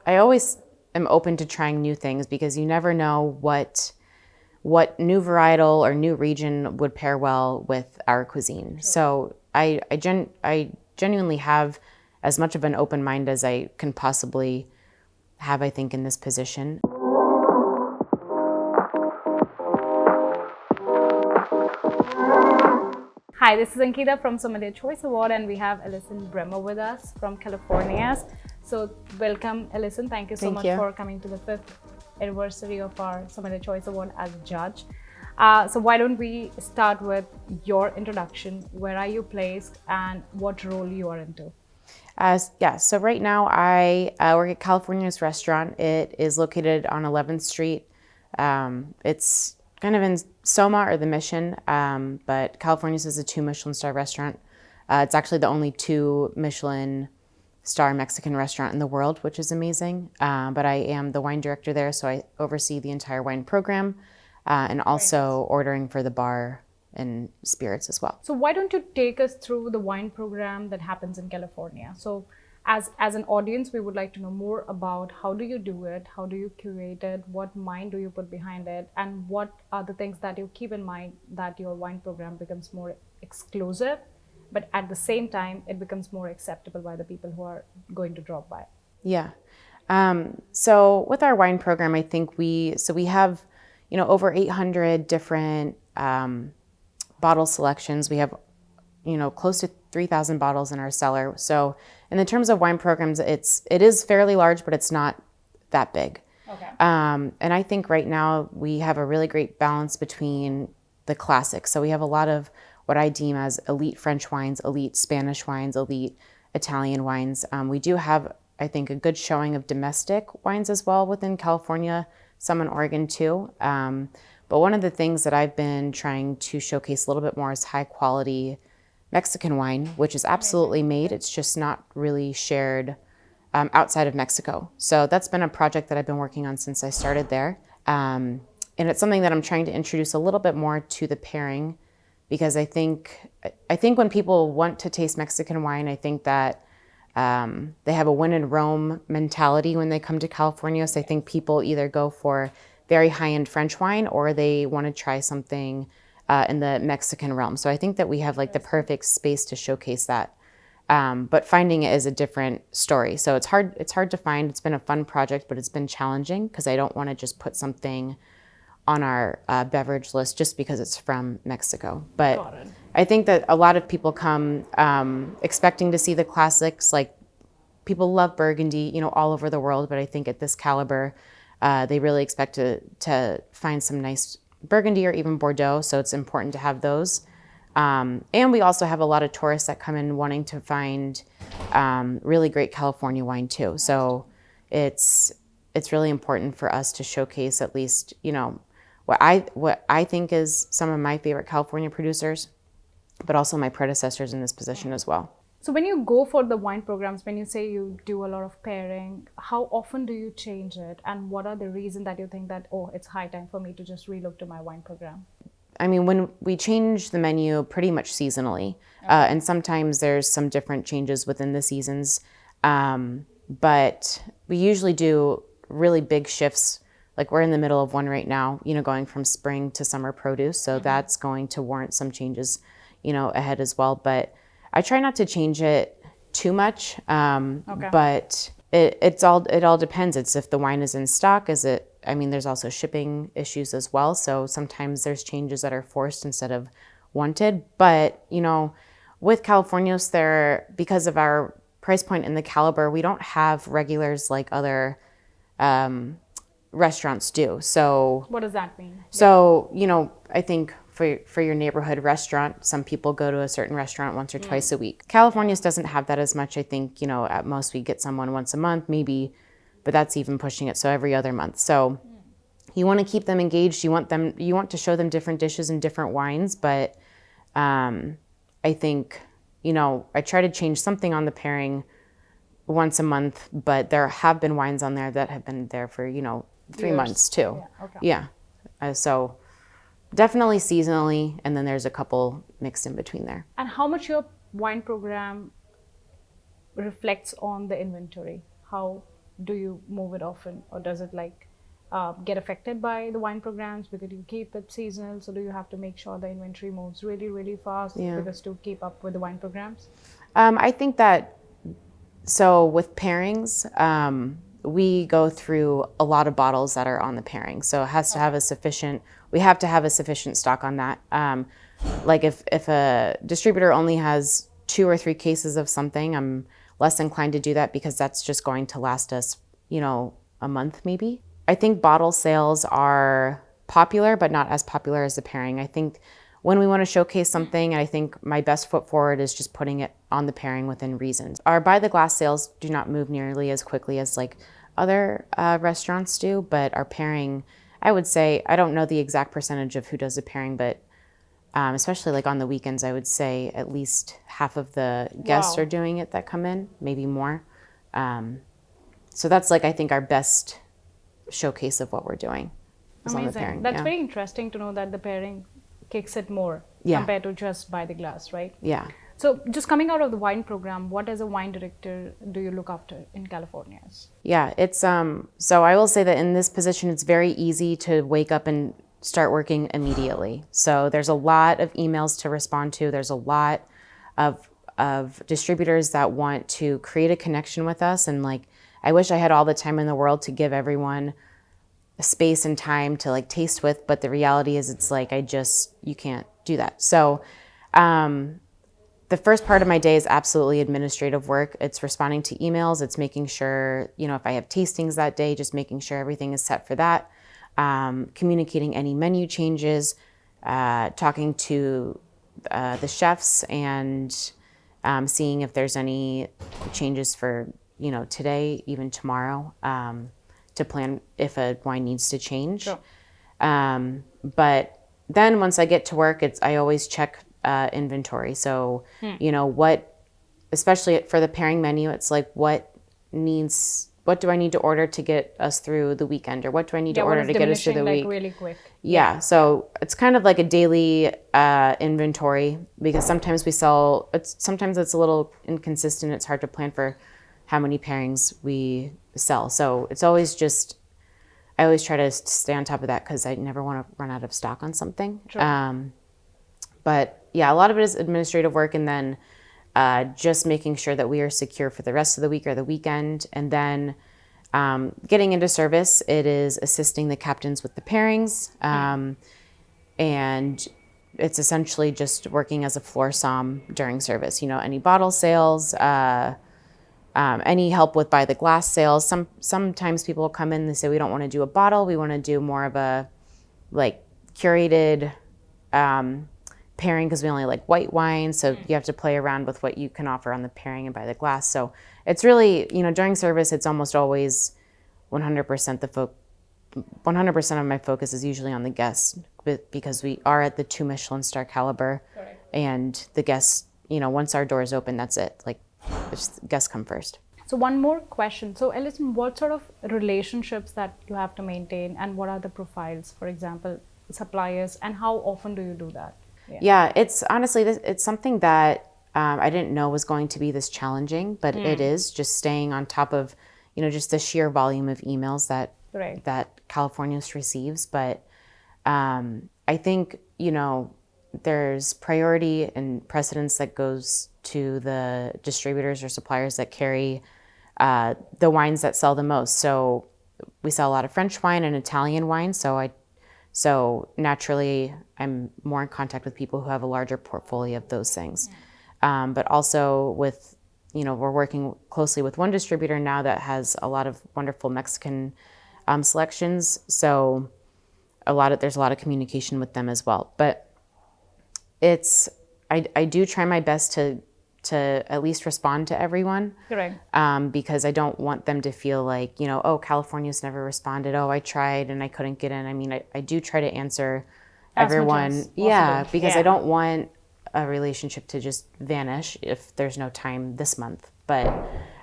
I always am open to trying new things because you never know what new varietal or new region would pair well with our cuisine. Sure. So I genuinely have as much of an open mind as I can possibly have, I think, in this position. Hi, this is Ankita from Sommelier Choice Award, and we have Allison Bremer with us from Californios. So welcome, Allison. Thank you so much for coming to the 5th anniversary of our Sommelier Choice Award as a judge. So why don't we start with your introduction? Where are you placed and what role you are into? So right now I work at Californios restaurant. It is located on 11th Street. It's kind of in Soma or the Mission, but Californios is a 2 Michelin star restaurant. It's actually the only 2 Michelin star Mexican restaurant in the world, which is amazing. But I am the wine director there, so I oversee the entire wine program and also ordering for the bar and spirits as well. So why don't you take us through the wine program that happens in California? So as an audience, we would like to know more about how do you do it, how do you curate it, what mind do you put behind it, and what are the things that you keep in mind that your wine program becomes more exclusive, but at the same time, it becomes more acceptable by the people who are going to drop by. Yeah. So with our wine program, I think we have, over 800 different bottle selections. We have, close to 3,000 bottles in our cellar. So in terms of wine programs, it is fairly large, but it's not that big. Okay. And I think right now we have a really great balance between the classics. So we have a lot of what I deem as elite French wines, elite Spanish wines, elite Italian wines. We do have, I think, a good showing of domestic wines as well within California, some in Oregon too. But one of the things that I've been trying to showcase a little bit more is high quality Mexican wine, which is absolutely made. It's just not really shared outside of Mexico. So that's been a project that I've been working on since I started there. And it's something that I'm trying to introduce a little bit more to the pairing, because I think when people want to taste Mexican wine, I think that they have a win in Rome mentality when they come to California. So I think people either go for very high-end French wine or they want to try something in the Mexican realm. So I think that we have like the perfect space to showcase that. But finding it is a different story. So it's hard to find. It's been a fun project, but it's been challenging because I don't want to just put something on our beverage list just because it's from Mexico. But I think that a lot of people come expecting to see the classics. Like, people love Burgundy, all over the world, but I think at this caliber, they really expect to find some nice Burgundy or even Bordeaux, so it's important to have those. And we also have a lot of tourists that come in wanting to find really great California wine too. So it's really important for us to showcase at least, what I think is some of my favorite California producers, but also my predecessors in this position as well. So when you go for the wine programs, when you say you do a lot of pairing, how often do you change it? And what are the reasons that you think that, it's high time for me to just relook to my wine program? I mean, when we change the menu pretty much seasonally, and sometimes there's some different changes within the seasons, but we usually do really big shifts. Like, we're in the middle of one right now, going from spring to summer produce. So that's going to warrant some changes, ahead as well. But I try not to change it too much, but it all depends. It's if the wine is in stock. There's also shipping issues as well. So sometimes there's changes that are forced instead of wanted. But, with Californios, because of our price point and the caliber, we don't have regulars like other restaurants do. So what does that mean? So, I think for your neighborhood restaurant, some people go to a certain restaurant once or twice a week. Californios doesn't have that as much. I think, at most we get someone once a month, maybe, but that's even pushing it. So every other month. So you want to keep them engaged. You want to show them different dishes and different wines. But I think, I try to change something on the pairing once a month, but there have been wines on there that have been there for, 3 months too. Yeah. So definitely seasonally, and then there's a couple mixed in between there. And how much your wine program reflects on the inventory? How do you move it often, or does it like get affected by the wine programs because you keep it seasonal? So do you have to make sure the inventory moves really, really fast Yeah. because to keep up with the wine programs? I think that, so with pairings, we go through a lot of bottles that are on the pairing. So it has to have we have to have a sufficient stock on that. Like if a distributor only has 2 or 3 cases of something, I'm less inclined to do that because that's just going to last us, a month maybe. I think bottle sales are popular, but not as popular as the pairing. I think when we want to showcase something, I think my best foot forward is just putting it on the pairing within reason. Our by the glass sales do not move nearly as quickly as like other restaurants do, but our pairing, I would say, I don't know the exact percentage of who does the pairing, but especially like on the weekends, I would say at least half of the guests Wow. are doing it that come in, maybe more. So that's like, I think our best showcase of what we're doing is on the Amazing. pairing. That's Yeah. very interesting to know that the pairing kicks it more Yeah. compared to just by the glass, right? Yeah. So just coming out of the wine program, what as a wine director do you look after in Californios? Yeah, it's so I will say that in this position it's very easy to wake up and start working immediately. So there's a lot of emails to respond to. There's a lot of distributors that want to create a connection with us, and like I wish I had all the time in the world to give everyone space and time to like taste with, but the reality is it's like you can't do that. So the first part of my day is absolutely administrative work. It's responding to emails. It's making sure, if I have tastings that day, just making sure everything is set for that. Communicating any menu changes, talking to the chefs, and seeing if there's any changes for, today, even tomorrow, to plan if a wine needs to change. Sure. But then once I get to work, I always check inventory. So, especially for the pairing menu, it's like what do I need to order to get us through the weekend, or what do I need to Yeah, what order is to get us through the diminishing like week? really quick? Yeah, so it's kind of like a daily inventory, because sometimes sometimes it's a little inconsistent. It's hard to plan for how many pairings we sell. So it's always I always try to stay on top of that because I never want to run out of stock on something. Sure. But yeah, a lot of it is administrative work, and then just making sure that we are secure for the rest of the week or the weekend. And then getting into service, it is assisting the captains with the pairings. And it's essentially just working as a floor somm during service. Any bottle sales, any help with by the glass sales. Sometimes people will come in and they say, we don't want to do a bottle. We want to do more of a like curated pairing because we only like white wine. So you have to play around with what you can offer on the pairing and by the glass. So it's really, during service, it's almost always 100% 100% of my focus is usually on the guests, because we are at the 2 Michelin star caliber. Correct. And the guests, once our doors open, that's it. Like, guests come first. So one more question. So Allison, what sort of relationships that you have to maintain, and what are the profiles, for example, suppliers, and how often do you do that? Yeah, it's honestly, it's something that I didn't know was going to be this challenging, but it is just staying on top of, just the sheer volume of emails that Right. that Californios receives. But I think, there's priority and precedence that goes to the distributors or suppliers that carry the wines that sell the most. So we sell a lot of French wine and Italian wine. So naturally, I'm more in contact with people who have a larger portfolio of those things. But also we're working closely with one distributor now that has a lot of wonderful Mexican selections. So there's a lot of communication with them as well. But I do try my best to at least respond to everyone. Correct. Because I don't want them to feel like, oh, California's never responded. Oh, I tried and I couldn't get in. I mean, I do try to answer As much everyone. as Yeah, possible. because Yeah. I don't want a relationship to just vanish if there's no time this month. But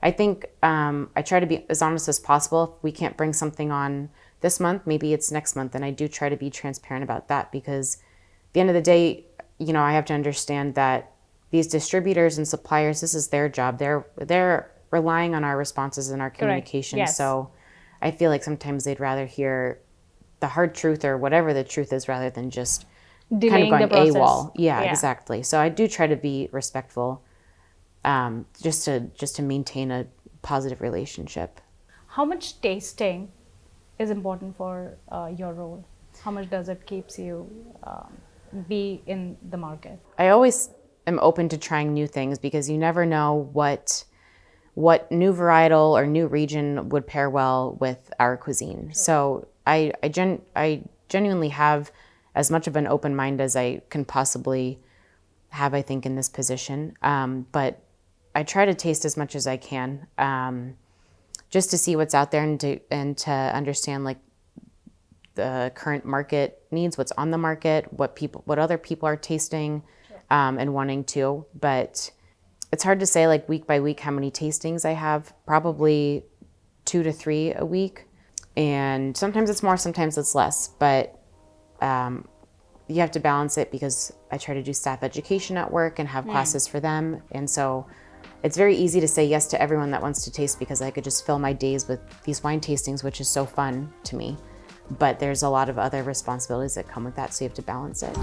I think I try to be as honest as possible. If we can't bring something on this month, maybe it's next month. And I do try to be transparent about that, because at the end of the day, I have to understand that these distributors and suppliers, this is their job. They're relying on our responses and our communication. Yes. So I feel like sometimes they'd rather hear the hard truth or whatever the truth is rather than just Delaying kind the of going process. AWOL. Yeah, exactly. So I do try to be respectful, just to maintain a positive relationship. How much tasting is important for your role? How much does it keeps you be in the market? I always am open to trying new things because you never know what new varietal or new region would pair well with our cuisine. So I genuinely have as much of an open mind as I can possibly have, I think, in this position. But I try to taste as much as I can, just to see what's out there and to understand like the current market needs, what's on the market, what other people are tasting, and wanting to. But it's hard to say like week by week how many tastings I have. Probably 2 to 3 a week, and sometimes it's more, sometimes it's less. But you have to balance it because I try to do staff education at work and have classes for them, and so it's very easy to say yes to everyone that wants to taste because I could just fill my days with these wine tastings, which is so fun to me. But there's a lot of other responsibilities that come with that, so you have to balance it.